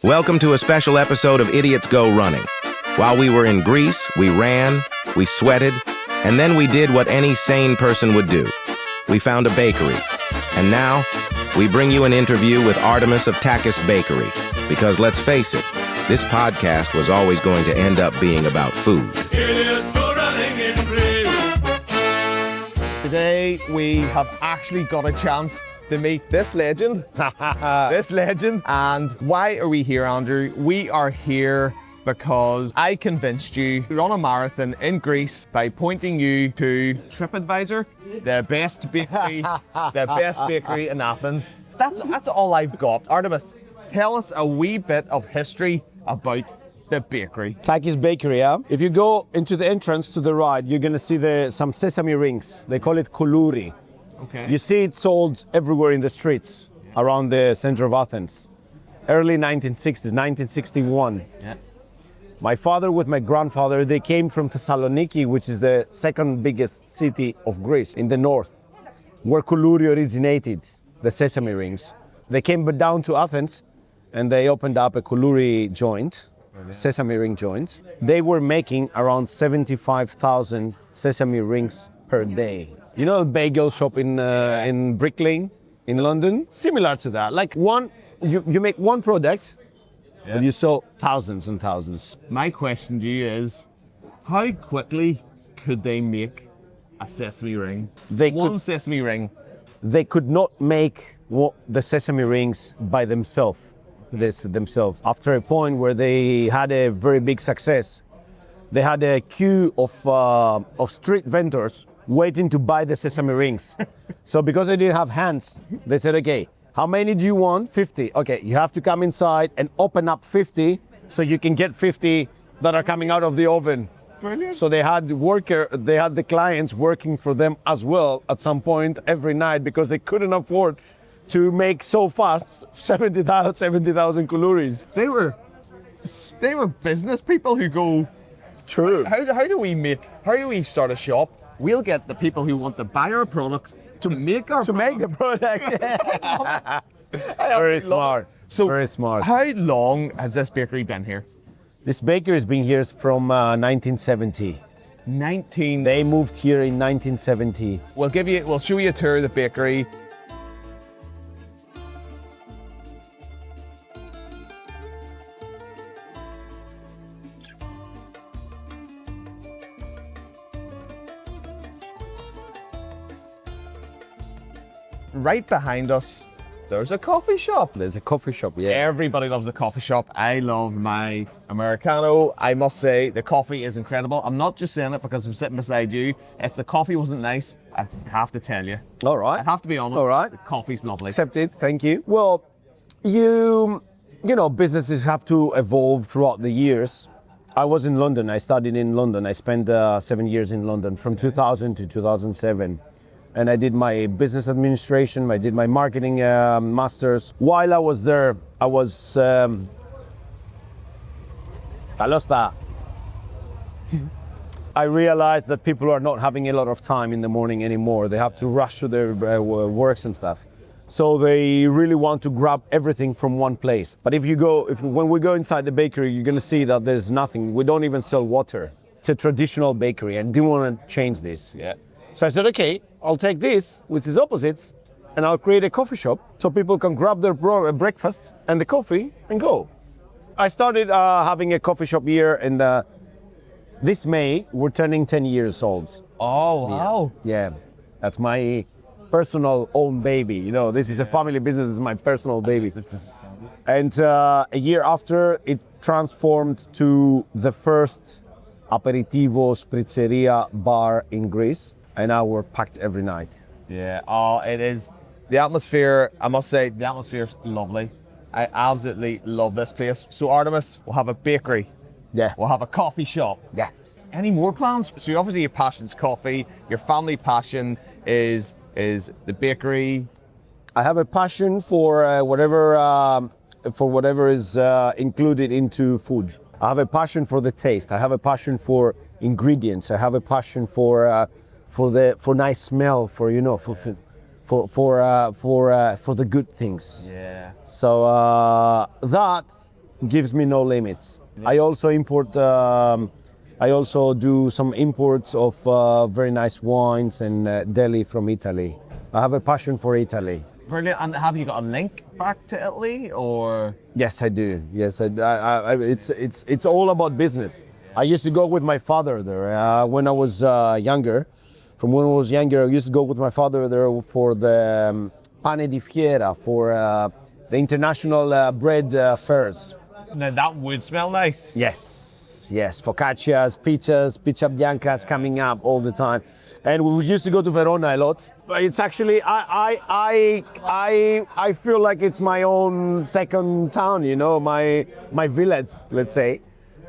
Welcome to a special episode of Idiots Go Running. While we were in Greece, we ran, we sweated, and then we did what any sane person would do. We found a bakery. And now, we bring you an interview with Artemus of Flakiest Bakery. Because let's face it, this podcast was always going to end up being about food. Idiots Go Running in Greece. Today, we have actually got a chance to meet this legend. This legend. And why are we here, Andrew? We are here because I convinced you to run a marathon in Greece by pointing you to TripAdvisor, the best bakery, in Athens. That's all I've got. Artemus, tell us a wee bit of history about the bakery. Flakiest Bakery, yeah? If you go into the entrance to the right, you're gonna see some sesame rings. They call it koulouri. Okay. You see it sold everywhere in the streets around the center of Athens. Early 1960s, 1961. Yeah. My father with my grandfather, they came from Thessaloniki, which is the second biggest city of Greece in the north, where koulouri originated, the sesame rings. They came down to Athens and they opened up a koulouri joint, sesame ring joint. They were making around 75,000 sesame rings per day. You know a bagel shop in Brick Lane in London? Similar to that. Like you make one product, and you sell thousands and thousands. My question to you is, how quickly could they make a sesame ring? Sesame ring. They could not make the sesame rings by themselves. After a point where they had a very big success, they had a queue of street vendors waiting to buy the sesame rings. So because they didn't have hands, they said, okay, how many do you want? 50. Okay, you have to come inside and open up 50 so you can get 50 that are coming out of the oven. Brilliant. So they had the clients working for them as well at some point every night because they couldn't afford to make so fast 70,000 koulouris. They were business people who go, True. how do we start a shop? We'll get the people who want to buy our product to make our The product. Very smart. So very smart. How long has this bakery been here? This bakery has been here from 1970. They moved here in 1970. We'll show you a tour of the bakery. Right behind us, there's a coffee shop. There's a coffee shop, yeah. Everybody loves a coffee shop. I love my Americano. I must say, the coffee is incredible. I'm not just saying it because I'm sitting beside you. If the coffee wasn't nice, I have to tell you. All right. I have to be honest. All right. The coffee's lovely. Accepted, thank you. Well, you know, businesses have to evolve throughout the years. I was in London. I studied in London. I spent 7 years in London from 2000 to 2007. And I did my business administration, I did my marketing masters. While I was there, I was, I realized that people are not having a lot of time in the morning anymore. They have to rush to their works and stuff. So they really want to grab everything from one place. But when we go inside the bakery, you're gonna see that there's nothing. We don't even sell water. It's a traditional bakery and didn't want to change this. Yeah. So I said, okay, I'll take this, which is opposites, and I'll create a coffee shop so people can grab their breakfast and the coffee and go. I started having a coffee shop here, and this May, we're turning 10 years old. Oh, wow. Yeah, that's my personal own baby. You know, this is a family business, it's my personal baby. And a year after, it transformed to the first aperitivo spritzeria bar in Greece. And now we're packed every night. Yeah, it is. The atmosphere, I must say, the atmosphere is lovely. I absolutely love this place. So Artemus, we'll have a bakery. Yeah. We'll have a coffee shop. Yeah. Any more plans? So obviously your passion's coffee, your family passion is the bakery. I have a passion for whatever is included into food. I have a passion for the taste. I have a passion for ingredients. I have a passion for nice smell, for the good things. Yeah. So that gives me no limits. I also import. I also do some imports of very nice wines and deli from Italy. I have a passion for Italy. Brilliant. And have you got a link back to Italy, or? Yes, I do. Yes, it's all about business. I used to go with my father there when I was younger. From when I was younger, I used to go with my father there for the pane di fiera, for the international bread fairs. Now that would smell nice. Yes, focaccias, pizzas, pizza biancas coming up all the time. And we used to go to Verona a lot. But it's actually, I feel like it's my own second town, you know, my village, let's say.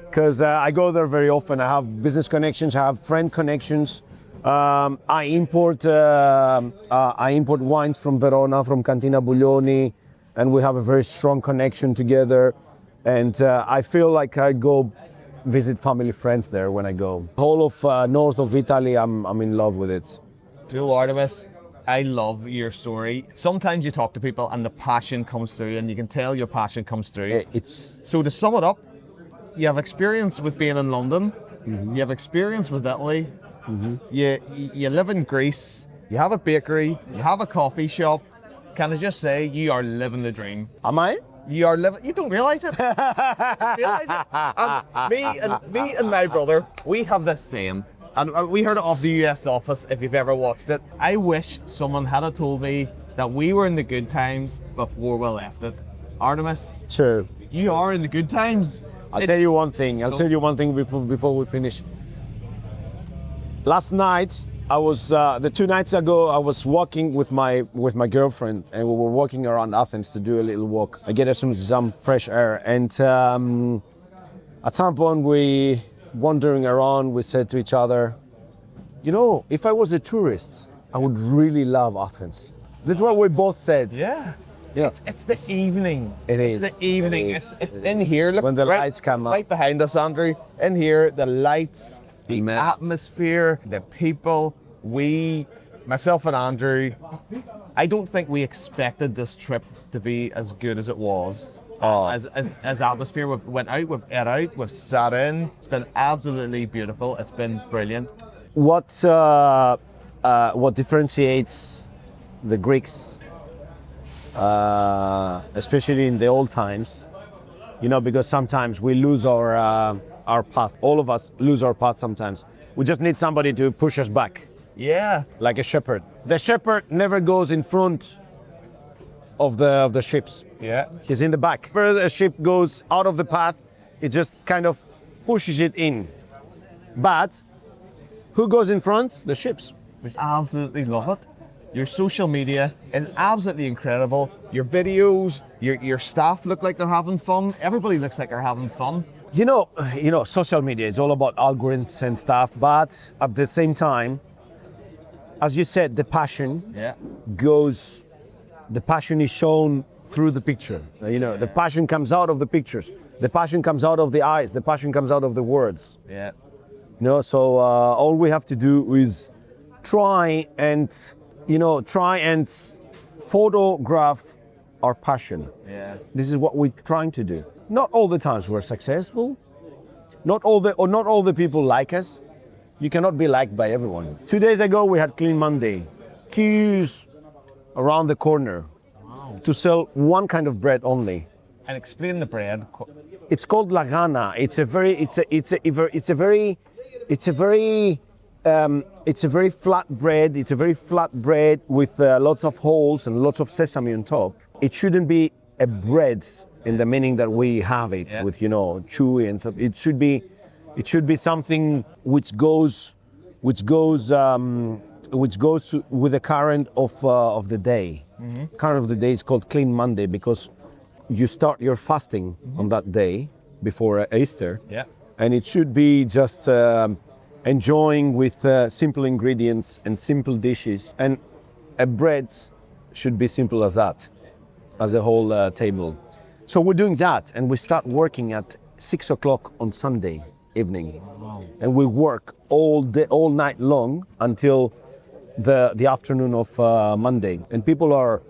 Because I go there very often. I have business connections, I have friend connections. I import wines from Verona, from Cantina Buglioni, and we have a very strong connection together. And I feel like I go visit family friends there when I go. Whole of north of Italy, I'm in love with it. Do you know, Artemus, I love your story. Sometimes you talk to people and the passion comes through, and you can tell your passion comes through. So to sum it up, you have experience with being in London, you have experience with Italy, you live in Greece, you have a bakery, you have a coffee shop. Can I just say, you are living the dream. Am I? You are living. You don't realise it. Realise it. And me and my brother, we have this saying, and we heard it off the US office. If you've ever watched it, I wish someone had told me that we were in the good times before we left it. Artemis, True. you are in the good times. I'll tell you one thing. Tell you one thing before we finish. Last night, I was the 2 nights ago. I was walking with my girlfriend, and we were walking around Athens to do a little walk. I get us some fresh air, and at some point, we wandering around. We said to each other, "You know, if I was a tourist, I would really love Athens." This is what we both said. Yeah. Yeah. It's the evening. It's the evening. It's in here. Look, when the right, lights come up. right behind us, Andrew. In here, the lights, the Amen. atmosphere, the people. Myself and Andrew, I don't think we expected this trip to be as good as it was. As atmosphere, we've went out, we've ate out, we've sat in. It's been absolutely beautiful. It's been brilliant. What differentiates the Greeks, especially in the old times, you know, because sometimes we lose our path. All of us lose our path sometimes. We just need somebody to push us back. Yeah. Like a shepherd. The shepherd never goes in front of the ships. Yeah. He's in the back. Where a ship goes out of the path, it just kind of pushes it in. But who goes in front? The ships. We absolutely love it. Your social media is absolutely incredible. Your videos, your staff look like they're having fun. Everybody looks like they're having fun. You know, social media is all about algorithms and stuff, but at the same time, as you said, the passion the passion is shown through the picture. You know, the passion comes out of the pictures. The passion comes out of the eyes. The passion comes out of the words. Yeah. You know, so all we have to do is try and photograph our passion. Yeah. This is what we're trying to do. Not all the times we're successful. Not all the people like us. You cannot be liked by everyone. 2 days ago, we had Clean Monday. Queues around the corner to sell one kind of bread only. And explain the bread. It's called lagana. It's a very flat bread. It's a very flat bread with lots of holes and lots of sesame on top. It shouldn't be a bread in the meaning that we have it with, you know, chewy and stuff. It should be something which goes with the current of the day. Mm-hmm. Current of the day is called Clean Monday because you start your fasting on that day before Easter. Yeah. And it should be just enjoying with simple ingredients and simple dishes. And a bread should be simple as that, as the whole table. So we're doing that, and we start working at 6 o'clock on Sunday evening. Wow. And we work all night long until the afternoon of Monday. And people are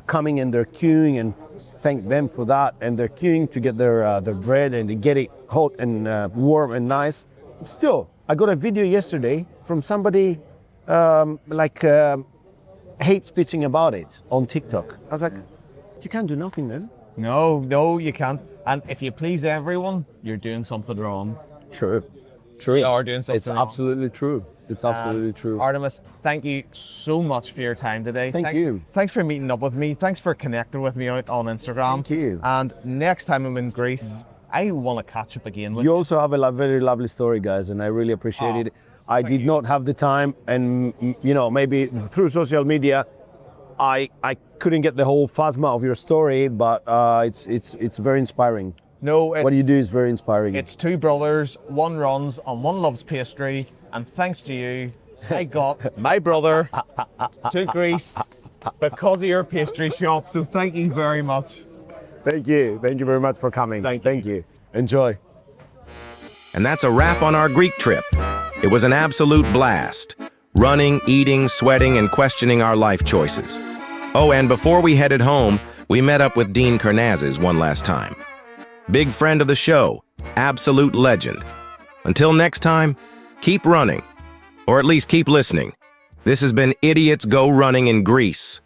coming and they're queuing, and thank them for that. And they're queuing to get their bread, and they get it hot and warm and nice. Still, I got a video yesterday from somebody hate speeching about it on TikTok. I was like, you can't do nothing then. No, you can't. And if you please everyone, you're doing something wrong. True. You are doing something It's wrong. absolutely true. It's absolutely true. Artemus, thank you so much for your time today. Thank you. Thanks for meeting up with me. Thanks for connecting with me out on Instagram. Thank you. And next time I'm in Greece, I want to catch up again with You also have a very lovely story, guys, and I really appreciate it. I did not have the time, and maybe through social media, I couldn't get the whole phasma of your story, but it's very inspiring. No, What you do is very inspiring. It's two brothers, one runs and one loves pastry, and thanks to you, I got my brother to Greece because of your pastry shop. So thank you very much. Thank you very much for coming. Thank you. Enjoy. And that's a wrap on our Greek trip. It was an absolute blast. Running, eating, sweating, and questioning our life choices. Oh, and before we headed home, we met up with Dean Karnazes one last time. Big friend of the show, absolute legend. Until next time, keep running. Or at least keep listening. This has been Idiots Go Running in Greece.